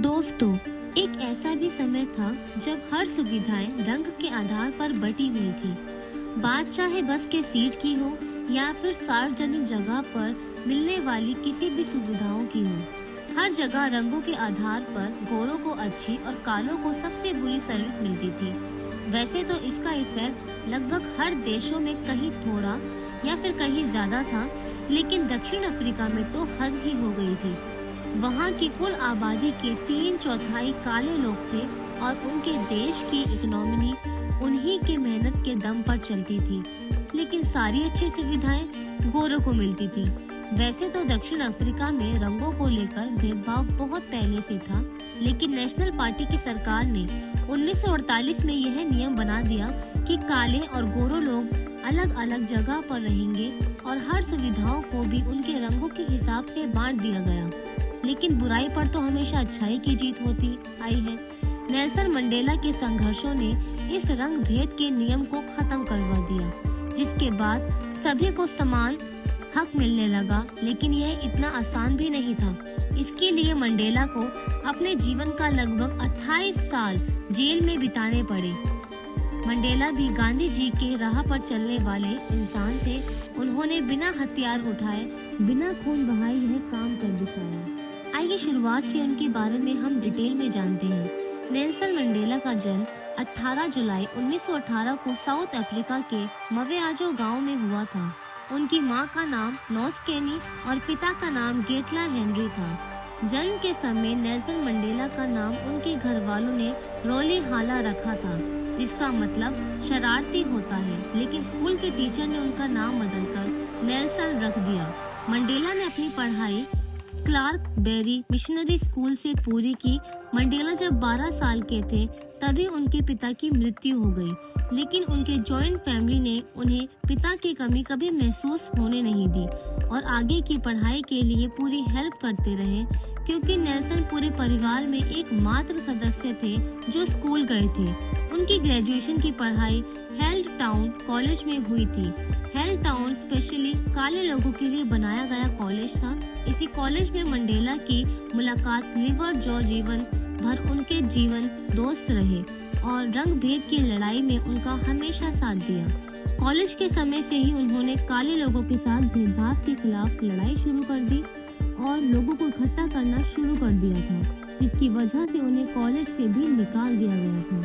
दोस्तों, एक ऐसा भी समय था जब हर सुविधाएं रंग के आधार पर बटी हुई थी। बात चाहे बस के सीट की हो या फिर सार्वजनिक जगह पर मिलने वाली किसी भी सुविधाओं की हो, हर जगह रंगों के आधार पर गोरों को अच्छी और कालों को सबसे बुरी सर्विस मिलती थी। वैसे तो इसका इफेक्ट लगभग हर देशों में कहीं थोड़ा या फिर कहीं ज्यादा था, लेकिन दक्षिण अफ्रीका में तो हद ही हो गई थी। वहाँ की कुल आबादी के 3/4 काले लोग थे और उनके देश की इकोनॉमी उन्हीं के मेहनत के दम पर चलती थी। लेकिन सारी अच्छी सुविधाएं गोरों को मिलती थी। वैसे तो दक्षिण अफ्रीका में रंगों को लेकर भेदभाव बहुत पहले से था, लेकिन नेशनल पार्टी की सरकार ने 1948 में यह नियम बना दिया कि काले और गोरों लोग अलग अलग जगह पर रहेंगे और हर सुविधाओं को भी उनके रंगों के हिसाब से बांट दिया गया। लेकिन बुराई पर तो हमेशा अच्छाई की जीत होती आई है। नेल्सन मंडेला के संघर्षों ने इस रंग भेद के नियम को खत्म करवा दिया, जिसके बाद सभी को समान हक मिलने लगा। लेकिन यह इतना आसान भी नहीं था। इसके लिए मंडेला को अपने जीवन का लगभग 28 साल जेल में बिताने पड़े। मंडेला भी गांधी जी के राह पर चलने वाले इंसान थे। उन्होंने बिना हथियार उठाए, बिना खून बहाए यह काम कर दिखाया। आइए शुरुआत से उनके बारे में हम डिटेल में जानते हैं। नेल्सन मंडेला का जन्म 18 जुलाई 1918 को साउथ अफ्रीका के मवेआजो गांव में हुआ था। उनकी मां का नाम नोस्केनी और पिता का नाम गेटला हेनरी था। जन्म के समय नेल्सन मंडेला का नाम उनके घर वालों ने रोली हाला रखा था, जिसका मतलब शरारती होता है। लेकिन स्कूल के टीचर ने उनका नाम बदलकर नेल्सन रख दिया। मंडेला ने अपनी पढ़ाई क्लार्क बेरी मिशनरी स्कूल से पूरी की। मंडेला जब 12 साल के थे तभी उनके पिता की मृत्यु हो गई, लेकिन उनके जॉइंट फैमिली ने उन्हें पिता की कमी कभी महसूस होने नहीं दी और आगे की पढ़ाई के लिए पूरी हेल्प करते रहे, क्योंकि नेल्सन पूरे परिवार में एकमात्र सदस्य थे जो स्कूल गए थे। उनकी ग्रेजुएशन की पढ़ाई हेल्ड टाउन कॉलेज में हुई थी। हेल्ड टाउन स्पेशली काले लोगों के लिए बनाया गया कॉलेज था। इसी कॉलेज में मंडेला की मुलाकात लिवर जो जीवन भर उनके जीवन दोस्त रहे और रंग भेद की लड़ाई में उनका हमेशा साथ दिया। कॉलेज के समय से ही उन्होंने काले लोगों के साथ भेदभाव के खिलाफ लड़ाई शुरू कर दी और लोगों को इकट्ठा करना शुरू कर दिया था, जिसकी वजह से उन्हें कॉलेज से भी निकाल दिया गया था।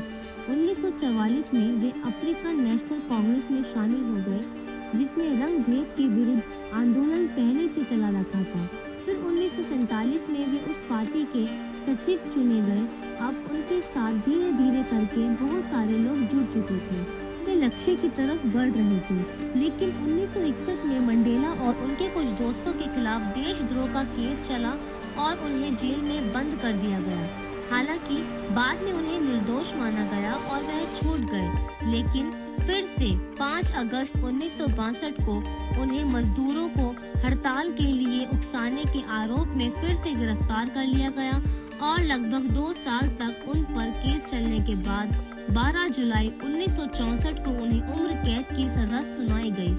1944 में वे अफ्रीकन नेशनल कांग्रेस में शामिल हो गए, जिसने रंग भेद के विरुद्ध आंदोलन पहले से चला रखा था। फिर 1947 में वे उस पार्टी के सचिव चुने गए। अब उनके साथ धीरे धीरे करके बहुत सारे लोग जुड़ चुके थे, वे लक्ष्य की तरफ बढ़ रहे थे। लेकिन 1961 में मंडेला और उनके कुछ दोस्तों के खिलाफ देशद्रोह का केस चला और उन्हें जेल में बंद कर दिया गया। हालांकि बाद में उन्हें निर्दोष माना गया और वह छूट गए, लेकिन फिर से 5 अगस्त 1962 को उन्हें मजदूरों को हड़ताल के लिए उकसाने के आरोप में फिर से गिरफ्तार कर लिया गया और लगभग 2 साल तक उन पर केस चलने के बाद 12 जुलाई 1964 को उन्हें उम्र कैद की सजा सुनाई गई।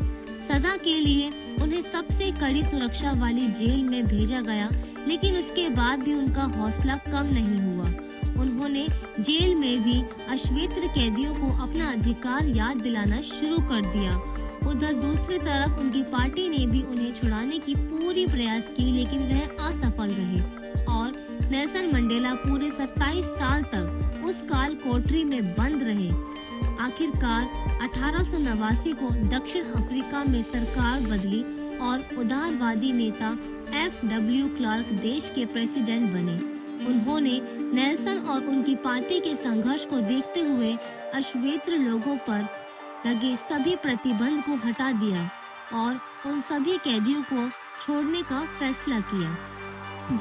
सजा के लिए उन्हें सबसे कड़ी सुरक्षा वाली जेल में भेजा गया, लेकिन उसके बाद भी उनका हौसला कम नहीं हुआ। उन्होंने जेल में भी अश्वेत कैदियों को अपना अधिकार याद दिलाना शुरू कर दिया। उधर दूसरी तरफ उनकी पार्टी ने भी उन्हें छुड़ाने की पूरी प्रयास की, लेकिन वह असफल रहे और नेल्सन मंडेला पूरे 27 साल तक उस काल कोठरी में बंद रहे। आखिरकार 1889 को दक्षिण अफ्रीका में सरकार बदली और उदारवादी नेता FW क्लार्क देश के प्रेसिडेंट बने। उन्होंने नेल्सन और उनकी पार्टी के संघर्ष को देखते हुए अश्वेत लोगों पर लगे सभी प्रतिबंध को हटा दिया और उन सभी कैदियों को छोड़ने का फैसला किया। उन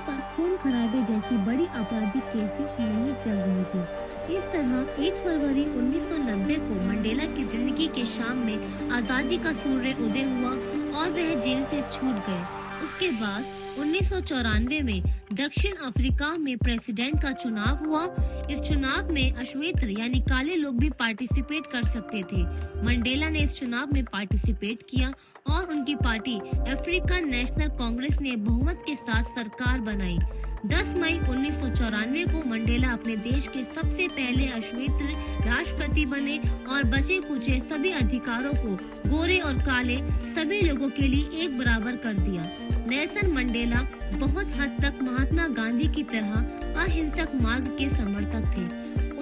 पर खून खराबे जैसी बड़ी आपराधिक केसेस नहीं चल रही थी। इस तरह 1 फरवरी 1990 को मंडेला की जिंदगी के शाम में आजादी का सूर्य उदय हुआ और वह जेल से छूट गए। उसके बाद 1994 में दक्षिण अफ्रीका में प्रेसिडेंट का चुनाव हुआ। इस चुनाव में अश्वेत यानी काले लोग भी पार्टिसिपेट कर सकते थे। मंडेला ने इस चुनाव में पार्टिसिपेट किया और उनकी पार्टी अफ्रीकन नेशनल कांग्रेस ने बहुमत के साथ सरकार बनाई। 10 मई 1994 को मंडेला अपने देश के सबसे पहले अश्वेत राष्ट्रपति बने और बचे कुचे सभी अधिकारों को गोरे और काले सभी लोगों के लिए एक बराबर कर दिया। नेल्सन मंडेला बहुत हद तक महात्मा गांधी की तरह अहिंसक मार्ग के समर्थक थे।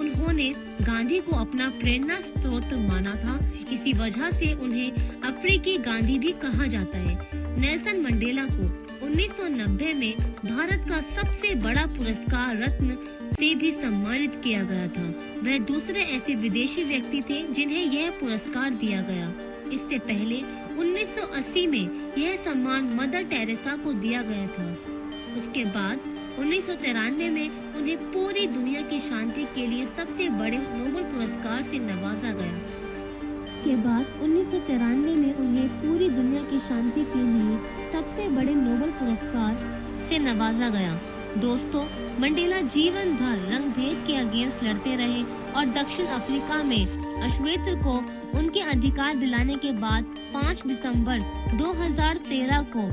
उन्होंने गांधी को अपना प्रेरणा स्रोत माना था। इसी वजह से उन्हें अफ्रीकी गांधी भी कहा जाता है। नेल्सन मंडेला को 1990 में भारत का सबसे बड़ा पुरस्कार रत्न से भी सम्मानित किया गया था। वह दूसरे ऐसे विदेशी व्यक्ति थे जिन्हें यह पुरस्कार दिया गया। इससे पहले 1980 में यह सम्मान मदर टेरेसा को दिया गया था। उसके बाद 1993 में उन्हें पूरी दुनिया की शांति के लिए सबसे बड़े नोबेल पुरस्कार से नवाजा गया। के बाद 1993 में उन्हें पूरी दुनिया की शांति के लिए सबसे बड़े नोबेल पुरस्कार से नवाजा गया। दोस्तों, मंडेला जीवन भर रंग भेद के अगेंस्ट लड़ते रहे और दक्षिण अफ्रीका में अश्वेत को उनके अधिकार दिलाने के बाद 5 दिसंबर 2013 को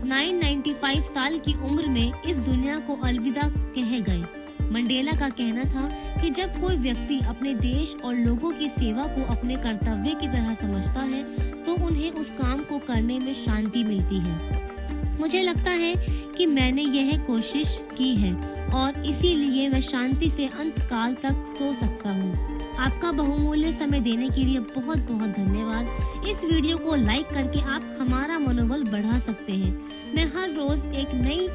995 साल की उम्र में इस दुनिया को अलविदा कह गए। मंडेला का कहना था कि जब कोई व्यक्ति अपने देश और लोगों की सेवा को अपने कर्तव्य की तरह समझता है तो उन्हें उस काम को करने में शांति मिलती है। मुझे लगता है कि मैंने यह कोशिश की है और इसीलिए मैं शांति से अंत काल तक सो सकता हूँ। आपका बहुमूल्य समय देने के लिए बहुत बहुत धन्यवाद। इस वीडियो को लाइक करके आप हमारा मनोबल बढ़ा सकते हैं। मैं हर रोज एक नई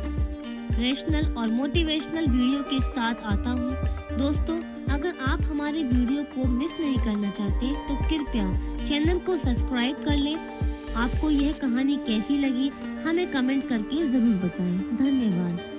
रेशनल और मोटिवेशनल वीडियो के साथ आता हूँ। दोस्तों, अगर आप हमारे वीडियो को मिस नहीं करना चाहते तो कृपया चैनल को सब्सक्राइब कर लें। आपको यह कहानी कैसी लगी हमें कमेंट करके जरूर बताएं। धन्यवाद।